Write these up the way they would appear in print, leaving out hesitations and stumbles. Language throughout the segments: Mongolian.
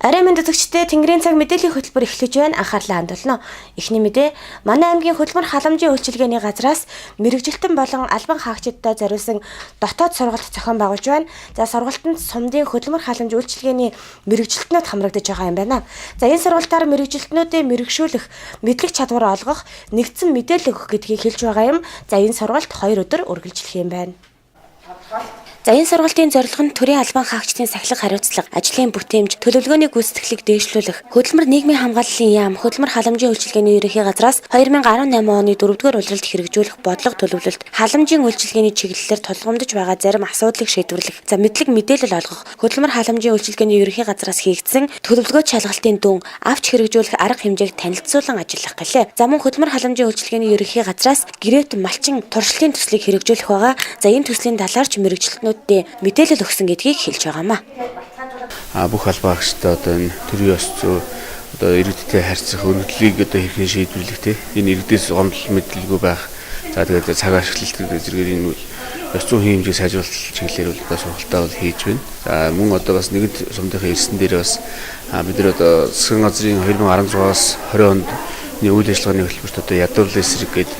Арай мэнд үзэгчдээ Тэнгэрийн цаг мэдээллийн хөтөлбөр эхлэж байна. Анхаарлаа хандуулна. Эхний мэдээ манай аймгийн хөдөлмөр халамжийн үйлчилгээний газраас мэрэгжилтэн болон албан хаагчдад зориулсан дотоод сургалт зохион байгуулж байна. За сургалтанд сумдын хөдөлмөр халамж үйлчилгээний мэрэгжилтнүүд хамрагдаж байгаа юм байна. За энэ сургалтаар мэрэгжилтнүүдийн мэрэгшүүлэх, мэдлэг чадвар олгох, нэгдсэн мэдээлэл өгөх гэдгийг хэлж байгаа юм. За энэ сургалт 2 өдөр үргэлжлэх юм байна. За энэ сургалтын зорилго нь төрийн албан хаагчдын сахилга хариуцлага, ажлын бүтээмж, төлөвлөгөөний гүйцэтгэлийг дээшлүүлэх, хөдөлмөр нийгмийн хамгааллын яам, хөдөлмөр халамжийн үйлчилгээний ерөнхий газраас 2018 оны 4-р улиралд хэрэгжүүлэх бодлого төлөвлөлт, халамжийн үйлчилгээний чиглэлээр тулгамдж байгаа зарим асуудлыг шийдвэрлэх, за мэдлэг мэдээлэл олгох, хөдөлмөр халамжийн үйлчилгээний ерөнхий газраас хийгдсэн төлөвлөгөө шалгалтын дүн авч хэрэгжүүлэх арга хэмжээг танилцуулан ажиллах гэлээ. За мөн хөдөлмөр халамжийн үйлчилгээний ерөнхий газраас гэрээт малчин туршилтын төслийг хэрэгжүүлэх байгаа. За энэ төслийн талаар ч мэрэгжилтнүүд мэдээлэл өгсөн гэдгийг хэлж байгаамаа. Бүх албан хаагчдаа одоо энэ төрийн ёс зүй одоо иргэдтэй харьцах өргөдлийг одоо хэрхэн шийдвэрлэх те энэ иргэдээс гомдол мэдлэлгүй байх. За тэгээд цаг ашиглалт гэдэг зэрэгээр энэ ёс зүйн хэмжээг сайжруулах чиглэлээр бол одоо сургалтаа бол хийж байна. За мөн одоо бас нэгд сумдынхаа эрсдэн дээр бас бид нар одоо засгийн газрын 2016-аас 20 онд үйл ажиллагааны хөтөлбөрт одоо ядуурлын эсрэг гэдэг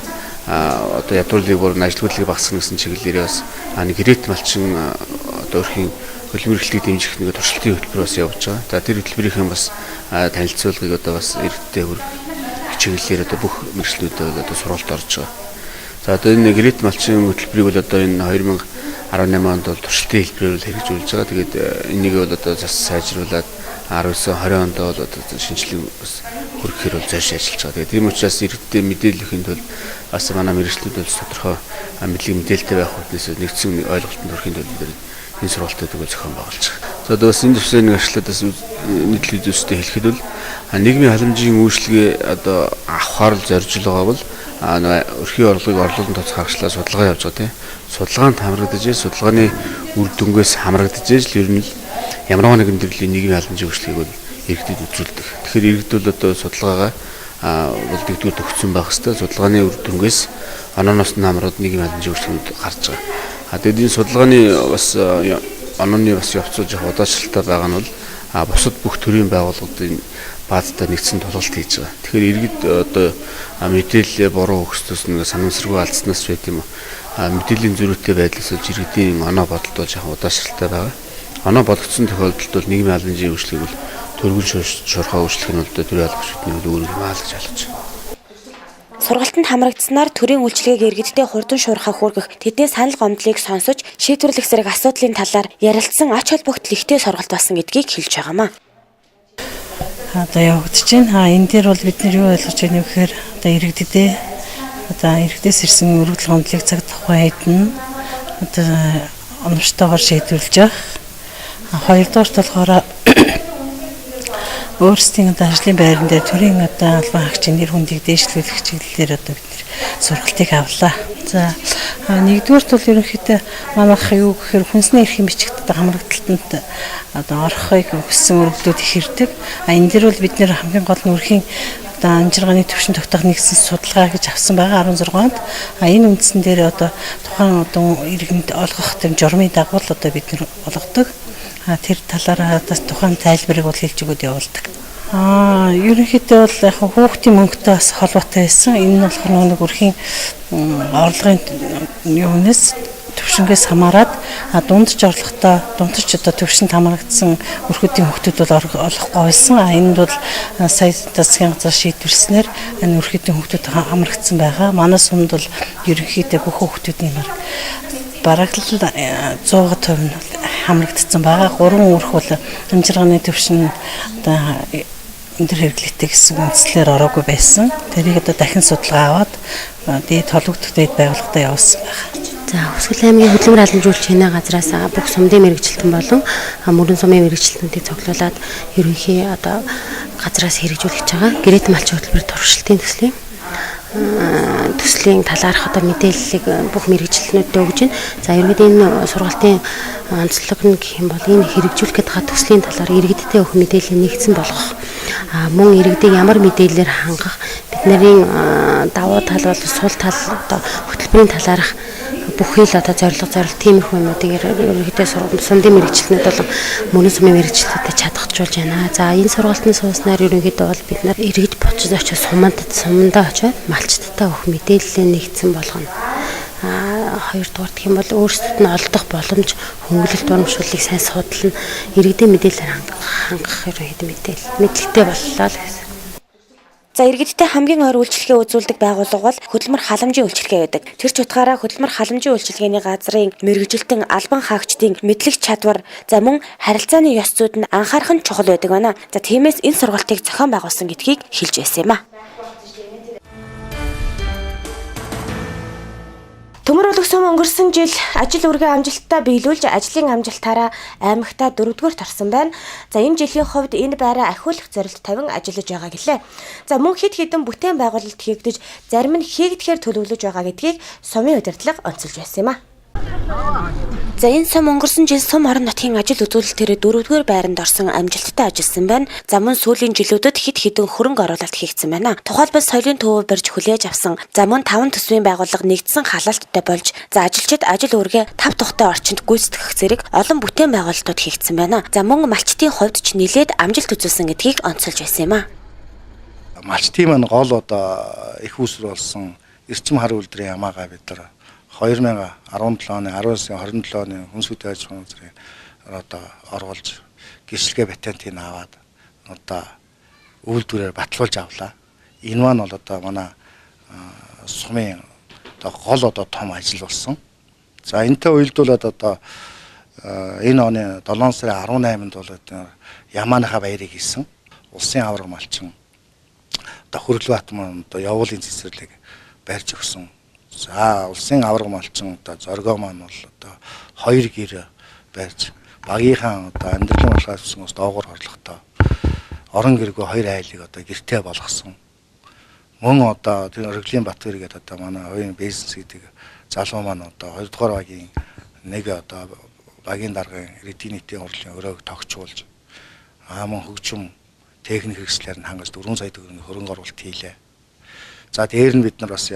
одоо ядуурлыг бүр ажилгүйдлийг багасгах гэсэн чиглэлээр бас нэг гэрээт малчин одоо өөрхийн хөдөлмөр эрхлэлийг дэмжих нэг туршилтын хөтөлбөр бас явуулж байгаа. За тэр хөтөлбөрийн бас танилцуулгыг одоо бас иргэдтэй хүргэх чиглэлээр одоо бүх мэргэжлүүдэд одоо сургалт орж байгаа. За одоо энэ гэрээт малчин хөтөлбөрийг бол одоо энэ 2018 онд бол туршилтын хэлбэрээр хэрэгжүүлж байгаа. Тэгээд энийг бол одоо зас сайжруулад 19-20 онд бол одоо шинжилгээ бас хүргэхээр бол зайлшгүй ажиллаж байгаа. Тэгээд тийм учраас иргэдэд мэдээлэхийн тулд бас манай мэргэжлүүд бол тодорхой мэдлэг мэдээлэлтэй байх үднээс нэгдсэн ойлголтод хүрэхийн тулд энэ сургалтыг зохион байгуулж байгаа. За одоо бас энэ төслийн ажлууд бас нийтлэг үзүүстэй хэлэхэд бол нийгмийн халамжийн үйлчлэгээ одоо авахаар л зорж байгаа бол өрхийн орлогыг орлуулан тоцох харгачлаа судалгаа явж байгаа тийм. Судалгаанд хамрагдаж, судалгааны үр дүнгээс хамрагдаж л ер нь ямар нэгэн төрлийн нийгмийн халамжийн үйлчлэгийг бол иргэдэд үзүүлдэг. Тэгэхээр иргэд бол одоо судалгаагаа бол дэгдүүр төгссөн байх хэвээр судалгааны үр дүнгээс онооноос нь хамраад нийгмийн халамжийн үйлчлэгүүд гарч байгаа. Тэгээд энэ судалгааны бас онооны бас явцуулж явах удаашралтай байгаа нь бол бусад бүх төрлийн байгууллагуудын баазтай нэгдсэн тулгалт хийж байгаа. Тэгэхээр иргэд одоо мэдээлэл буруу өгснөөс нэг санамсаргүй алдснаас байт юм уу. Мэдээллийн зөрүүтэй байдлаас иргэдийн оноо бодолд болж явах удаашралтай байгаа. Оноо бодогдсон тохиолдолд бол нийгмийн халамжийн үйлчлэгийг бол төргөн шуурхай үйлчлэх нь бол төрийн албан хаагчдын өөр юм аа л гэж ойлгож байна. Сургалтанд хамрагдсанаар төрийн үйлчлэгийг иргэдтэй хурдан шуурхай хүргэх, тэдний санал гомдлыг сонсож, шийдвэрлэх зэрэг асуудлын талаар ярилцсан ач холбогдол ихтэй сургалт болсон гэдгийг хэлж байгаамаа. Одоо явагдаж байна. Энэ дээр бол бид нар юу ойлгож байна вэ гэхээр одоо иргэдээс ирсэн өргөдөл гомдлыг цаг тухайд нь одоо оновчтойгоор шийдвэрлэж явах. Хоёрдугаарт болохоор өөрсдийн одоо ажлын байран дээр төрийн одоо албан хаагчийн нэр хүндийг дээшлүүлэх чиглэлээр одоо бид сургалтыг авлаа. За нэгдүгээрт бол ерөнхийдөө манайх юу гэхээр хүнсний эрхийн бичигт хамрагдалтанд одоо орохыг хүссэн өргөдлүүд их ирдэг. Энэ дэр бол бид нэр хамгийн гол нь өрхийн одоо амжиргааны төвшин тогтоох нэгдсэн судалгаа гэж авсан байгаа 16 онд. Энэ үндсэн дээр одоо тухайн одоо иргэнд олгох гэм журмын дагуу одоо бид нэр олгодог. Тэр талаараа тухайн тайлбарыг бол хэлж өгöd явуулдаг. Ерөнхийдөө бол яг хүүхдийн мөнгөтэй бас холбоотой байсан. Энэ нь болохоор нэг өрхийн орлогын юунаас төвшингээс хамаарат дундч орлоготой дундч одоо төвшөнд хамрагдсан өрхөдийн хүүхдүүд бол олохгүй байсан. Энд бол сая засгийн газар шийдвэрснээр энэ өрхөдийн хүүхдүүд хамрагдсан байгаа. Манай сумд бол ерөнхийдөө бүх хүүхдүүдийн бараг л 100% нь хамрагдсан байгаа. 3 өрх бол амжиргааны төвшин одоо өндөр хэрэглээтэй гэсэн үндслээр ороогүй байсан. Тэрийг одоо дахин судалгаа аваад дээд холбогдох дэд байгууллагатай явуулсан байна. За Өсгөл аймгийн хөдөлмөр халамжийн үйлчилгээний газраас бүх сумдын мэрэгжилтэн болон мөрөн сумын мэрэгжилтнүүдийг цуглуулад ерөнхий одоо газраас хэрэгжүүлж байгаа гэрээт малчин хөтөлбөр туршилтын төслийн талаарх одоо мэдээллийг бүх мэрэгжилтнүүдэд өгж байна. За ерөнхийдөө энэ сургалтын онцлог нь гэх юм бол энэ хэрэгжүүлэх гэдэг төслийн талаар иргэдтэй өгөх мэдээлэл нэгдсэн болгох. Мөн иргэдийг ямар мэдээлэлээр хангах, бидний давуу тал бол сул тал одоо хөтөлбөрийн талаарх бүхий л одоо зорилго тиймэрхүү юмнуудыг ерөнхийдөө сумдын мэрэгчлэнүүд бол мөнх сумын мэрэгчлэлтэй чадахжуулж байна. За энэ сургалтын сууснаар ерөнхийдөө бол бид нар иргэд буцаж очиж сумдаа очиод малчдтай өгөх мэдээлэл нэгдсэн болгоно. Хоёрдугаар гэх юм бол өөрсдөд нь олдох боломж хөнгөлөлт урамшууллыг сайн судална, иргэдийн мэдээлэлээр хангах ерөнхийдөө мэдлэгтэй боллоо л гэсэн. За иргэдтэй хамгийн ойр үйлчлэгээ үзүүлдэг байгууллага бол хөдөлмөр халамжийн үйлчлэгээ байдаг. Тэр ч утгаараа хөдөлмөр халамжийн үйлчлэгээний газрын мэргэжилтэн албан хаагчдын мэдлэг чадвар за мөн харилцааны ёс зүйд нь анхаарах нь чухал байдаг байна. За тиймээс энэ сургалтыг зохион байгуулсан гэдгийг хэлж байсан юм а. Төмөр улаг сум өнгөрсөн жил ажил үргээ амжилттай биелүүлж ажлын амжилтаараа аймагтаа 4-р тарсан байна. За энэ жилийн хувьд энэ байраа ахиулах зорилт тавин ажиллаж байгаа гэлээ. За мөн хэд хэдэн бүтээн байгуулалт хийгдэж зарим нь хийгдэхээр төлөвлөж байгаа гэдгийг сумын удирдлага онцолж байсан юм а. За энэ сум өнгөрсөн жил сум орон нутгийн ажил үзүүлэлтээр 4-р байранд орсон амжилттай ажилласан байна. За мөн сүүлийн жилүүдэд хэд хэдэн хөрөнгө оруулалт хийгдсэн байна. Тухайлбал соёлын төвөөр барьж хүлээж авсан. За мөн 5 төсвийн байгууллага нэгдсэн халаалттай болж за ажилчид ажил үргээ 5 тухтай орчинд гүйцэтгэх зэрэг олон бүтээн байгуулалтууд хийгдсэн байна. За мөн малчтын хувьд ч нэлээд амжилт үзүүлсэн гэдгийг онцолж байсан юм а. Малчтын маань гол одоо их үүсвэр болсон эрчим хар үйлдвэрийн ямаагаа бид нар 2017 оны 19-ны 27 оны хүнсүд аж ахуйн зэрэг одоо оруулж гэрчлэгээ патентыг аваад одоо үйлдвэрээр батлуулж авлаа. Энэ маань бол одоо манай сумын одоо гол одоо том ажил болсон. За энэтэй уялдуулаад одоо энэ оны 7 сарын 18-нд бол Ямааныхаа баярыг хийсэн. Улсын авраг малчин одоо Хөрөлбаат маань одоо явуулын цэцэрлэг барьж өгсөн. За улсын авраг малчин одоо зоргоо маань бол одоо 2 гэр барьж багийнхаа одоо амьдралын болохоос хүмүүс доогуур орлоготой орон гэргүй 2 айлыг одоо гэртээ болгосон. Мөн одоо тэр Оргилийн Батбаяр гэдэг одоо манай хувийн бизнес гэдэг залуу маань одоо 2 дугаар багийн нэг одоо багийн даргын иргэдийн нийтийн хурлын өрөөг тогтчуулж мөн хөгжим техник хэрэгслээр нь хангаж 4 сая төгрөгийн хөрөнгө оруулалт хийлээ. За дээр нь бид нар бас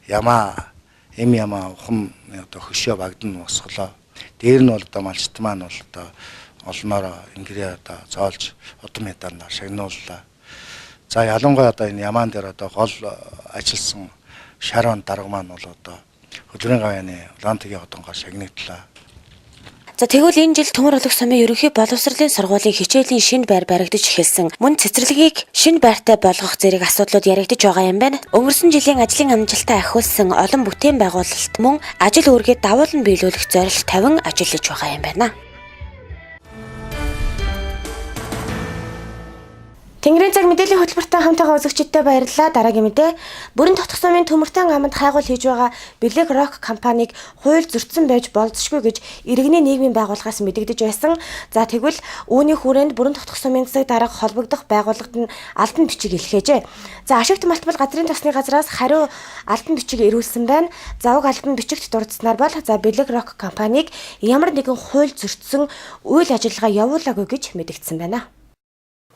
Ямаа ухам одоо хөшөө багдана босголоо. Дээр нь бол одоо малчт маань бол одоо олноор ингэрээ одоо зоолж удам ядарна шагнууллаа. За ялангуяа одоо энэ Ямаан дээр одоо гол ажилласан Шарон дарга маань бол одоо хөдөлмөрийн гавьяаны Улаантагийн одонгоор шагнагдлаа. За тэгвэл энэ жил Төмөр улаг сумын ерөнхий боловсролын сургуулийн хичээлийн шинэ байр баригдаж эхэлсэн. Мөн цэцэрлэгийг шинэ байртай болгох зэрэг асуудлууд яригдж байгаа юм байна. Өнгөрсөн жилийн ажлын амжилтаа ахиулсан олон бүтээн байгуулалт мөн ажил үүргээ давуу нь биелүүлэх зорилт тавин ажиллаж байгаа юм байна. Tengerin цаг мэдээллийн хөтөлбөртэй хамтаага үзэгчдтэй баярлалаа. Дараагийн мэдээ бүрэн тотох сумын Төмөртөн аманд хайгуул хийж байгаа Black Rock компанийг хууль зөрчсөн байж болзошгүй гэж иргэний нийгмийн байгууллагаас мэдэгдэж байсан. За тэгвэл үүний хүрээнд бүрэн тотох сумын засаг дарга холбогдох байгууллагад нь албан бичиг илгээжээ. За ашигт малтбал газрын тосны газраас хариу албан бичиг ирүүлсэн байна. Завг албан бичигт дурдсанаар бол за Black Rock компанийг ямар нэгэн хууль зөрчсөн үйл ажиллагаа явуулаагүй гэж мэдэгдсэн байна.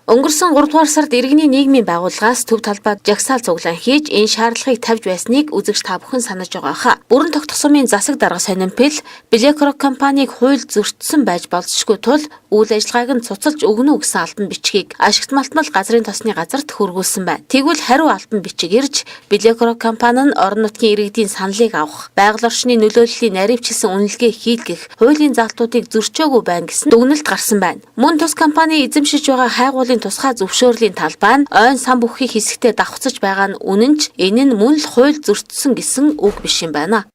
Өнгөрсөн 3 дугаар сард иргэний нийгмийн байгууллагаас төв талбайд жагсаал цуглаан хийж энэ шаардлагыг тавьж байсныг үзэгч та бүхэн санаж байгаа хаа. Бүрэн тогтох сумын засаг дарга сонирхол Black Rock компанийг хууль зөрчсөн байж болзошгүй тул үйл ажиллагааг нь цуцалж өгнө гэсэн албан бичгийг ашигт малтмал газрын тосны газарт хүргүүлсэн байна. Тэгвэл хариу албан бичиг ирж Black Rock компани нь орон нутгийн иргэдийн саналыг авах, байгаль орчны нөлөөллийн наривчилсан үнэлгээ хийлгэх, хуулийн залтуудыг зөрчөөгүй байна гэсэн дүгнэлт гарсан байна. Мөн тус компани эзэмшиж байгаа хайгуулын тусгай зөвшөөрлийн талбай нь ойн сан бүхий хэсэгтээ давхцаж байгаа нь үнэн ч энэ нь мөн л хууль зөрчсөн гэсэн үг биш юм байна.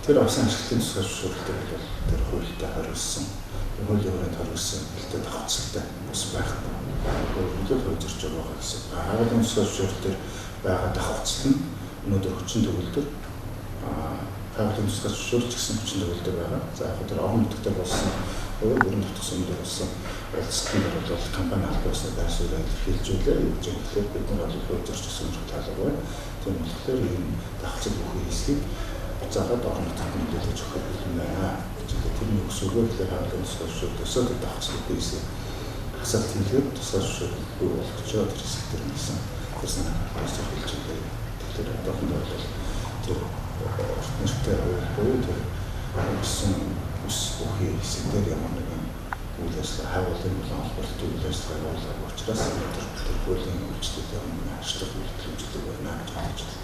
Тэр авсан ашиглалтын тусгай зөвшөөрлөлтэй бол тэр хуультай хариулсан, хуулийн хүрээнд хариулсан хэлтэй давхцалтай бас байх. Хуулийг хууль зөрчиж байгаа гэсэн. Хайгуулын тусгай зөвшөөрлөлтөөр байгаа давхцал нь өнөөдөр хүчин төгөлдөр хайгуулын тусгай зөвшөөрч гэсэн хүчин төгөлдөр байгаа. За яг тэр орон нутгад болсон бүрэн тотох сумд болсон уулзалтын бол компани албаасаа байршуулаад илэрхийлжүүлээ. Юу гэж хэлэхэд бид нар бол хууль зөрчиж гэсэн талаар байна. Тийм болохоор энэ давхцал бүхий хэсгийг буцаагаад орон нутгад мэдээлж өгөх юм байна. Тэр нь өсвөрөөр тэр хайгуулын тусгай зөвшөөрлөөсөө давхцал бүхий хэсгийг хасаад хэлээд тусгай зөвшөөрлөхгүй болгочоо тэр хэсэг дээр нэсэн. Тэр санаа хэлж байгаа. Тэгэхээр одоохондоо бол тэр нэртэй буюу тэр өссөн ус бүхий хэсэг дээр ямар нэгэн үйл ажиллагаа хайгуулын болон холбоотой үйл ажиллагаа явуулдаг учраас тэр бүлийн үйлчлэлтэй ажлах үйлчлэг байна гэж бодож байна.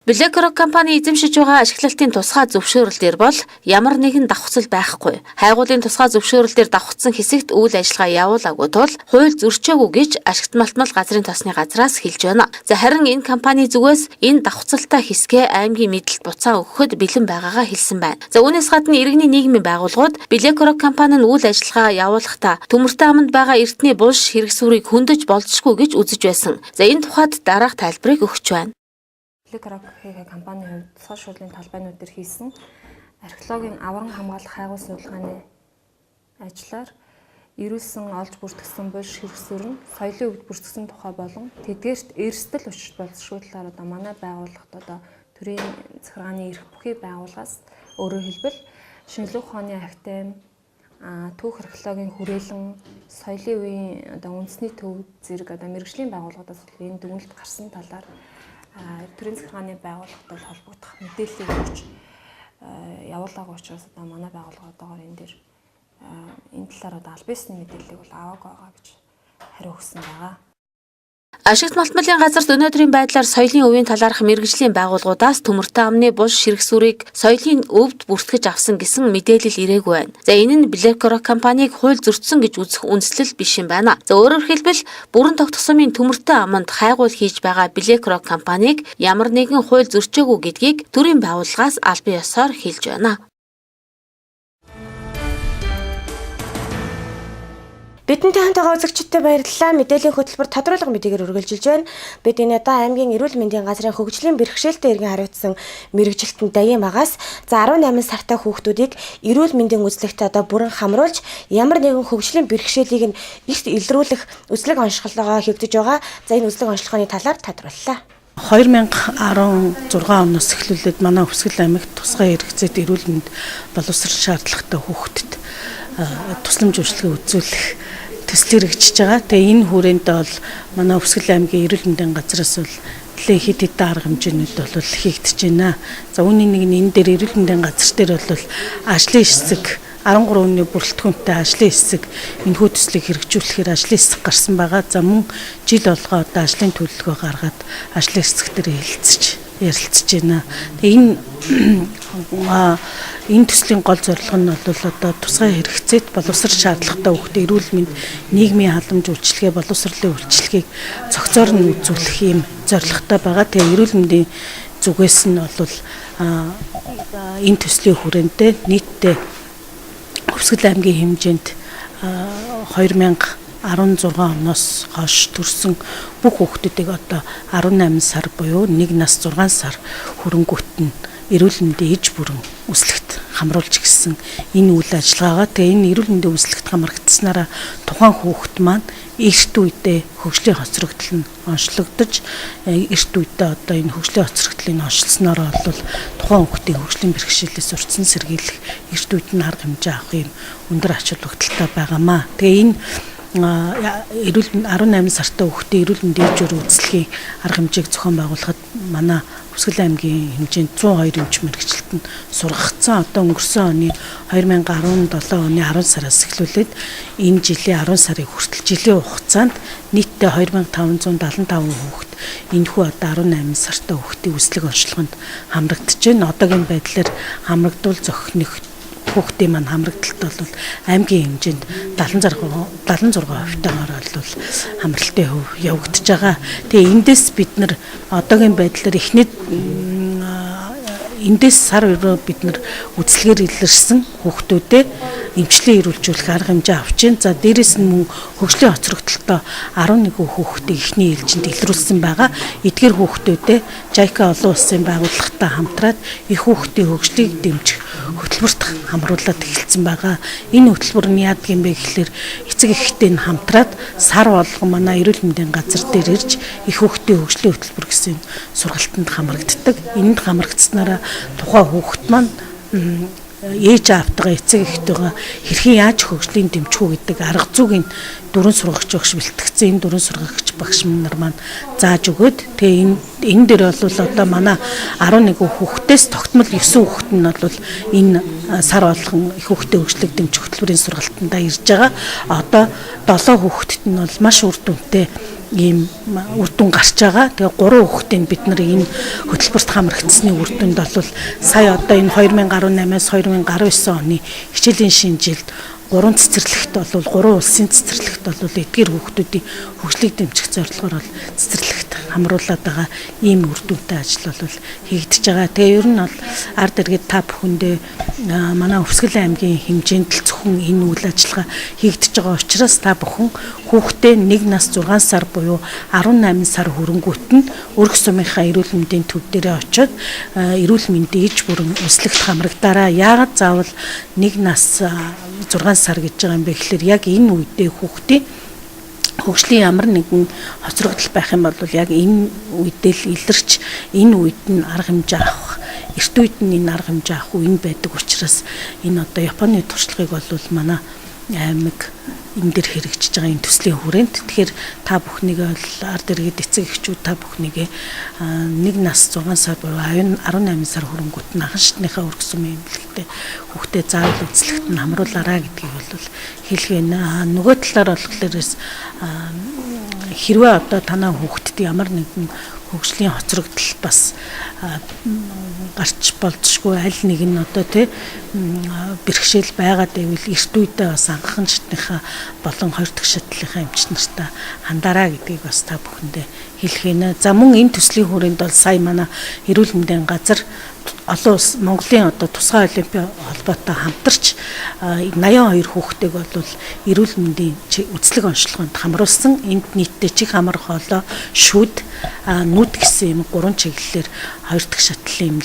BlackRock компани эзэмшиж байгаа ашиглалтын тусгай зөвшөөрөл бол ямар нэгэн давхцал байхгүй. Хайгуулын тусгай зөвшөөрөлөөр давхцсан хэсэгт үйл ажиллагаа явуулаагүй тул хууль зөрчөөгүй гэж ашигт малтмал газрын тосны газраас хэлж байна. За харин энэ компани зүгээс энэ давхцалтай хэсгээ аймгийн мэдэлд буцаа өгөхөд бэлэн байгаагаа хэлсэн байна. За үүнээс гадна иргэний нийгмийн байгууллагууд BlackRock компани нь үйл ажиллагаа явуулахдаа төмөртэй аманд байгаа эртний булш хэрэгсүүрийг хөндөж болзошгүй гэж үзэж байсан. За энэ тухайд дараах тайлбарыг өгч байна. BlackRock компанийн хувьд тусгай шуудлын талбайнууд дээр хийсэн археологийн авран хамгаалах хайгуул судалгааны ажлаар ирүүлсэн олж бүртгэсэн булш хэрэгсүүр нь соёлын өвд бүртгэсэн тухай болон тэдгээрт эрсдэл учир болзошгүй талаар одоо манай байгууллагт одоо төрийн захиргааны эрх бүхий байгууллагаас өөрөөр хэлбэл шинжлэх ухааны агтайм түүх археологийн хүрээлэн соёлын үеийн одоо үндэсний төв зэрэг одоо мэргэжлийн байгууллагуудаас энэ дүгнэлт гарсан талаар төрийн захиргааны байгууллагатай холбогдох мэдээллийг өгч явуулаагүй учраас одоо манай байгууллага одоогоор энэ дээр энэ талаар одоо аль биесний мэдээллийг бол аваагүй байгаа гэж хариу өгсөн байгаа. Ашигт малтмалын газарт өнөөдрийн байдлаар соёлын өвийн талаарх мэргэжлийн байгууллагуудаас төмөртэй амны булш хэрэгсүүрийг соёлын өвд бүртгэж авсан гэсэн мэдээлэл ирээгүй байна. За энэ нь BlackRock компанийг хууль зөрчсөн гэж үзэх үндслэл биш юм байна. За өөрөөр хэлбэл бүрэн тогтсомын төмөртэй аманд хайгуул хийж байгаа BlackRock компанийг ямар нэгэн хууль зөрчөөгүй гэдгийг төрийн байгууллагаас аль бие ёсоор хэлж байна. Бидэнтэй хамт байгаа үзэгчдтэй баярлалаа. Мэдээллийн хөтөлбөр тодруулга мэдээгээр үргэлжилж байна. Бид энэ удаа аймгийн эрүүл мэндийн газрын хөгжлийн бэрхшээлтэй иргэн хариуцсан мэрэгжилтэнд даян багаас за 18 сартай хүүхдүүдийг эрүүл мэндийн үзлэгт одоо бүрэн хамруулж ямар нэгэн хөгжлийн бэрхшээлийг нь ихт илрүүлэх үзлэг онцлогоо хийгдэж байгаа. За энэ үзлэг онцлогооны талаар тодрууллаа. 2016 оноос эхлүүлээд манай Өвсгөл аймагт тусгай хэрэгцээт эрүүл мэнд боловсрол шаардлагатай хүүхдэд тусламж үйлчилгээ үзүүлэх төсөл хэрэгжиж байгаа. Тэгээ энэ хүрээнд бол манай Өвсгөл аймгийн эрүүл мэндийн газраас бол хэд хэдэн арга хэмжээнүүд бол хийгдэж байна. За үүний нэг нь энэ дээр эрүүл мэндийн газар дээр бол ажлын хэсэг 13 өдрийн бүрэлдэхүүнтэй ажлын хэсэг энэхүү төслийг хэрэгжүүлэхээр ажлын хэсэг гарсан байгаа. За мөн жил болгоо одоо ажлын төлөвлөгөө гаргаад ажлын хэсэг дээр ярилцж байна. Тэгээ энэ төслийн гол зорилго нь бол одоо тусгай хэрэгцээт боловсрол шаардлагатай хүүхдэд эрүүл мэнд нийгмийн халамж үйлчилгээ боловсролын үйлчилгээг цогцоор нь үзүүлэх юм зорилготой байгаа. Тэгээ эрүүл мэндийн зүгээс нь бол энэ төслийн хүрээндээ нийтдээ Өвсгөл аймгийн хэмжээнд 2016 оноос хойш төрсэн бүх хүүхдүүдийг одоо 18 сар буюу 1 нас 6 сар хөрөнгөт нь эрүүл мэндийн иж бүрэн үзлэгт хамруулж гисэн энэ үйл ажиллагаагаа тэгээ энэ эрүүл мэндийн үзлэгт хамрагдсанараа тухайн хүүхэд маань эрт үедээ хөгжлийн хоцрогдол нь онцлогдож эрт үедээ одоо энэ хөгжлийн хоцрогдлыг онцлсноор бол тухайн хүүхдийн хөгжлийн бэрхшээлээс урьдчилан сэргийлэх эрт үед нь арга хэмжээ авах юм өндөр ач холбогдолтой байгаамаа. Тэгээ энэ 18 сартай хүүхдийн эрүүл мэндийн иж бүрэн үзлэгийн арга хэмжээг зохион байгуулахад манай Өвсгөл аймгийн хэмжээнд 102 эмч мэрэгчлэлтэнд сургагдсан. Одоо өнгөрсөн оны 2017 оны 10 сараас эхлүүлээд энэ жилийн 10 сарын хүртэл жилийн хугацаанд нийтдээ 2575 хүүхэд энэхүү одоо 18 сартай хүүхдийн үзлэг онцлогонд хамрагдаж байна. Одоогийн байдлаар хамрагдвал зохих хүүхдийн маань хамрагдалт бол аймгийн хэмжээнд 76% бол хамралтын хөв явагдаж байгаа. Тэгээ эндээс бид нар одоогийн байдлаар эхнээд эндээс сар өрөө бид нар үзлэгээр илэрсэн хүүхдүүдэд эмчилгээ ирүүлжүүлэх арга хэмжээ авч байна. За дээрэс нь мөн хөгжлийн хоцрогдолтой 11 хүүхдийг эхний ээлжинд илрүүлсэн байгаа. Эдгээр хүүхдүүдэд JICA олон улсын байгууллагатай хамтраад их хүүхдийн хөгжлийг дэмжих хөтөлбөрт хамруулад эхэлсэн байгаа. Энэ хөтөлбөр нь яадаг юм бэ гэхээр эцэг эхтэй нь хамтраад сар болгон манай эрүүл мэндийн газар дээр ирж их хүүхдийн хөгжлийн хөтөлбөр гэсэн сургалтанд хамрагддаг. Энд хамрагдсанараа тухайн хүүхэд маань ээж аавтайгаа эцэг эхтэйгээ хэрхэн яаж хөгжлийн дэмжих үү гэдэг арга зүйг дөрөн сургагч багш бэлтгэсэн энэ дөрөн сургагч багш нар маань зааж өгөөд тэгээ энэ дээр бол одоо манай 11 хүүхдээс тогтмол 9 хүүхэд нь бол энэ сар болгон их хүүхдээ хөгжлөг дэмжих хөтөлбөрийн сургалтандаа ирж байгаа. Одоо 7 хүүхэдт нь бол маш үр дүнтэй ийм үр дүн гарч байгаа. Тэгээ 3 хүүхдийн бид нар энэ хөтөлбөрт хамрагдсны үр дүнд бол сая одоо энэ 2018-аас 2019 оны хичээлийн шинэ жилд 3 цэцэрлэгт бол 3 улсын цэцэрлэгт бол эдгээр хүүхдүүдийн хөгжлийг дэмжих зорилгоор бол цэцэрлэгт хамруулад байгаа ийм үр дүнтэй ажил бол хийгдэж байгаа. Тэгээ ер нь бол ард иргэд та бүхэндээ манай Өвсгөл аймгийн хэмжээнд л зөвхөн энэ үйл ажиллагаа хийгдэж байгаа учраас та бүхэн хүүхдээ 1 нас 6 сар буюу 18 сар хүрэнгүүт нь өргөх сумынхаа эрүүл мэндийн төв дээрээ очиод эрүүл мэндийн иж бүрэн үзлэгт хамрагдаараа. Яагаад заавал 1 нас 6 сар гэж байгаа юм бэ гэхээр яг энэ үедээ хүүхдийн хөгжлийн ямар нэгэн хоцрогдол байх юм бол яг энэ үедээ л илэрч энэ үед нь арга хэмжээ авах, эрт үед нь энэ арга хэмжээ авах үе байдаг учраас энэ одоо Японы туршлагыг бол манай аймаг энэ дэр хэрэгжиж байгаа энэ төслийн хүрээнд. Тэгэхээр та бүхнийг бол ард иргэд эцэг эхчүүд та бүхнийг 1 нас 6 сар буюу 18 сар хүрэнгүүт нь анхан шатныхаа өргөх сумын эмнэлэгтээ хүүхдээ заавал үзлэгт нь хамруулаарай гэдгийг бол хэлгэнэ. Нөгөө талаар болохоор хэрвээ одоо танаа хүүхдэд ямар нэгэн хөгжлийн хоцрогдол бас гарч болцшгүй аль нэг нь одоо бэрхшээл байгаад байвал эрт үедээ бас анхан шатныхаа болон 2 дахь шатлалынхаа эмч нартаа хандаараа гэдгийг бас та бүхэндээ хэлхийнэ. За мөн энэ төслийн хүрээнд бол сая манай эрүүл мэндийн газар олон улс Монголын одоо тусгай олимпийн холбоотой хамтарч 82 хүүхдийг бол эрүүл мэндийн үзлэг онцлогоонд хамруулсан. Энд нийтдээ чих хамар хоолой, шүд, нүд гэсэн юм 3 чиглэлээр 2 дахь шатлалын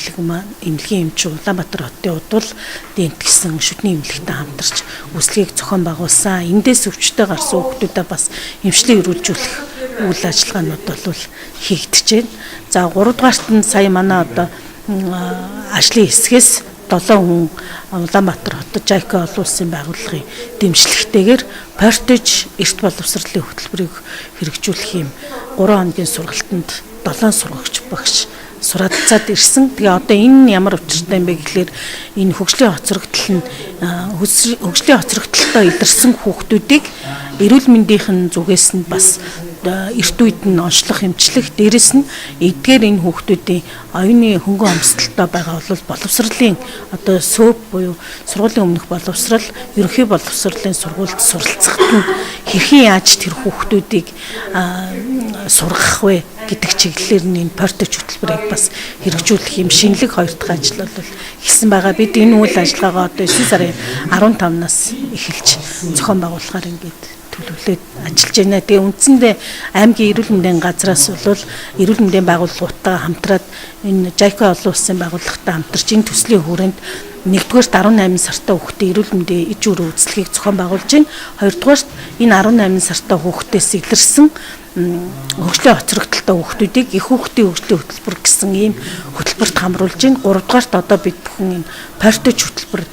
эмнэлгийн эмч Улаанбаатар хотын удвал дэнт гэсэн шүдний эмнэлэгтэй хамтарч үзлэгийг зохион байгуулсан. Эндээс өвчтөй гарсан хүүхдүүдэд бас эмчилгээ эрүүлжүүлэх үйл ажиллагаанууд бол хийгдэж байна. За 3 дугаарт нь сая манай одоо ажлын хэсгээс 7 хүн Улаанбаатар хотод Жайка олон улсын байгууллагын дэмжлэгтэйгээр портож эрт боловсролын хөтөлбөрийг хэрэгжүүлэх юм 3 хоногийн сургалтанд 7 сургагч багш суралцаад ирсэн. Тэгээ одоо энэ ямар учиртай юм бэ гэхээр энэ хөгжлийн хоцрогдол нь хөгжлийн хоцрогдолтой илэрсэн хүүхдүүдийг эрүүл мэндийн зүгээс нь бас эрт үед нь онцлох эмчлэх, дээрэс нь эдгээр энэ хүүхдүүдийн оюуны хөнгөн амсгалтай байгаа бол боловсролын одоо СΟП буюу сургуулийн өмнөх боловсрол, ерөнхий боловсролын сургуульд суралцахад нь хэрхэн яаж тэр хүүхдүүдийг сургах вэ гэдэг чиглэлээр нь энэ портож хөтөлбөрийг бас хэрэгжүүлэх юм шинэлэг 2 дахь ажил бол хийсэн байгаа. Бид энэ үйл ажиллагаагаа одоо 9 сарын 15-наас эхэлж зохион байгуулахаар ингээд төлөвлөд ажиллаж байна. Тэгээ үндсэндээ аймгийн эрүүл мэндийн газраас бол эрүүл мэндийн байгууллагуудтай хамтраад энэ Жайка олон улсын байгууллагатай хамтарч энэ төслийн хүрээнд 1-р 18 сартай хүүхдээ эрүүл мэндийн иж үр үзлэгийг зохион байгуулж байна. 2-р энэ 18 сартай хүүхдээс илэрсэн хөгжлийн хоцрогдолтой хүүхдүүдийг их хүүхдийн хөгжлийн хөтөлбөр гэсэн ийм хөтөлбөрт хамруулж байна. 3-р одоо бид бүхэн энэ портож хөтөлбөр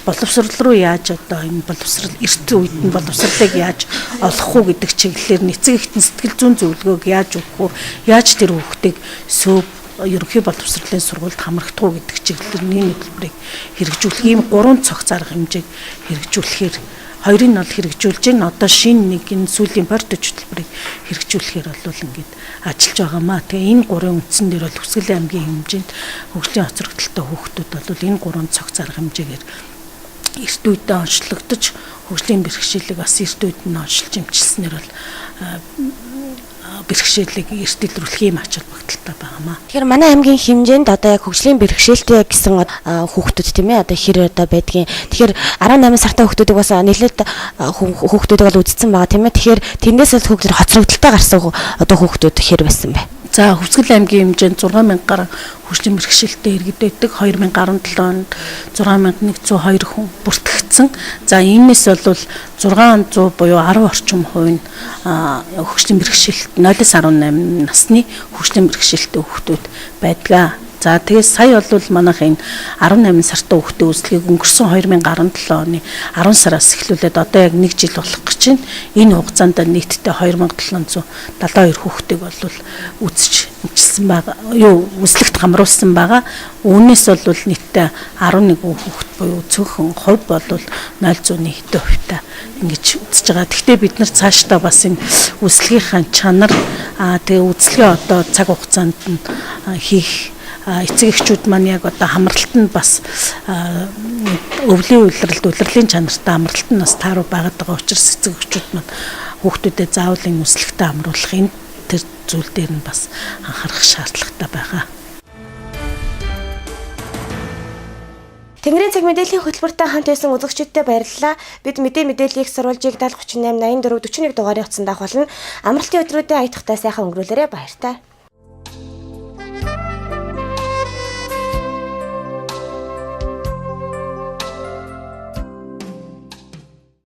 боловсрол руу яаж одоо энэ боловсрал эрт үед нь боловсролыг яаж олох уу гэдэг чиглэлээр эцэг эхтэн сэтгэл зүйн зөвлөгөөг яаж өгөх үү, яаж тэр хүүхдийг СΟП ерөнхий боловсролын сургуульд хамрагдах уу гэдэг чиглэлээр нэг хөтөлбөрийг хэрэгжүүлэх ийм 3 цогц арга хэмжээг хэрэгжүүлэхээр хоёрыг нь бол хэрэгжүүлж байна. Одоо шинэ нэг энэ сүүлийн портож хөтөлбөрийг хэрэгжүүлэхээр бол ингээд ажиллаж байгаамаа. Тэгээ энэ 3 үндсэн дээр бол Өвсгөл аймгийн хэмжээнд хөгжлийн хоцрогдолтой хүүхдүүд бол энэ 3 цогц арга хэмжээгээр эрт үедээ онцлогдож хөгжлийн бэрхшээлийг бас эрт үед нь онцлж эмчилснээр бол бэрхшээлийг эрт илрүүлэх юм ач холбогдолтой байгаамаа. Тэгэхээр манай аймгийн хэмжээнд одоо яг хөгжлийн бэрхшээлтэй гэсэн хүүхдүүд тийм ээ одоо хэр одоо байдгийн. Тэгэхээр 18 сартай хүүхдүүдийг бас нэлээд хүүхдүүдийг бол үзсэн байгаа тийм ээ. Тэгэхээр тэрнээс бол хүүхдүүд хоцрогдолтой гарсан одоо хүүхдүүд хэр байсан бэ? За Өвсгөл аймгийн хэмжээнд 6000 гаруй хөгжлийн бэрхшээлтэй иргэд байдаг. 2017 онд 6102 хүн бүртгэгдсэн. За энэс бол 600 буюу 10 орчим хувь нь хөгжлийн бэрхшээлт 0-18 насны хөгжлийн бэрхшээлтэй хүүхдүүд байдгаа. За тэгээс сая бол манайх энэ 18 сартаа хүүхдээ үзлэгийг өнгөрсөн 2017 оны 10 сараас эхлүүлээд одоо яг 1 жил болох гэж байна. Энэ хугацаанд нийтдээ 2772 хүүхдийг бол үзсэн байгаа. Үзлэгт хамруулсан байгаа. Үүнээс бол нийтдээ 11 хүүхэд буюу цөөхөн хувь бол 0.1 хувьтай ингэж үзэж байгаа. Гэхдээ бид нар цаашдаа бас энэ үзлэгийнхаа чанар тэгээ үзлэгээ одоо цаг хугацаанд нь хийх эцэг эхчүүд маань яг одоо хамралт нь бас өвлийн улирлын чанартай хамралт нь бас тааруу байгаад байгаа учраас эцэг эхчүүд маань хүүхдүүдэд заавал энэ үзлэгтээ хамруулах энэ тэр зүйл дээр нь бас анхаарах шаардлагатай байгаа. Тэнгэрийн цаг мэдээллийн хөтөлбөртэй хамт байсан үзэгчдтэй баярлалаа. Бид мэдээллийг сурвалжийг 70 38 84 41 дугаарыг утсан даах болно. Амралтын өдрүүдэд аятахтай сайхан өнгөрүүлээрэ баяртай.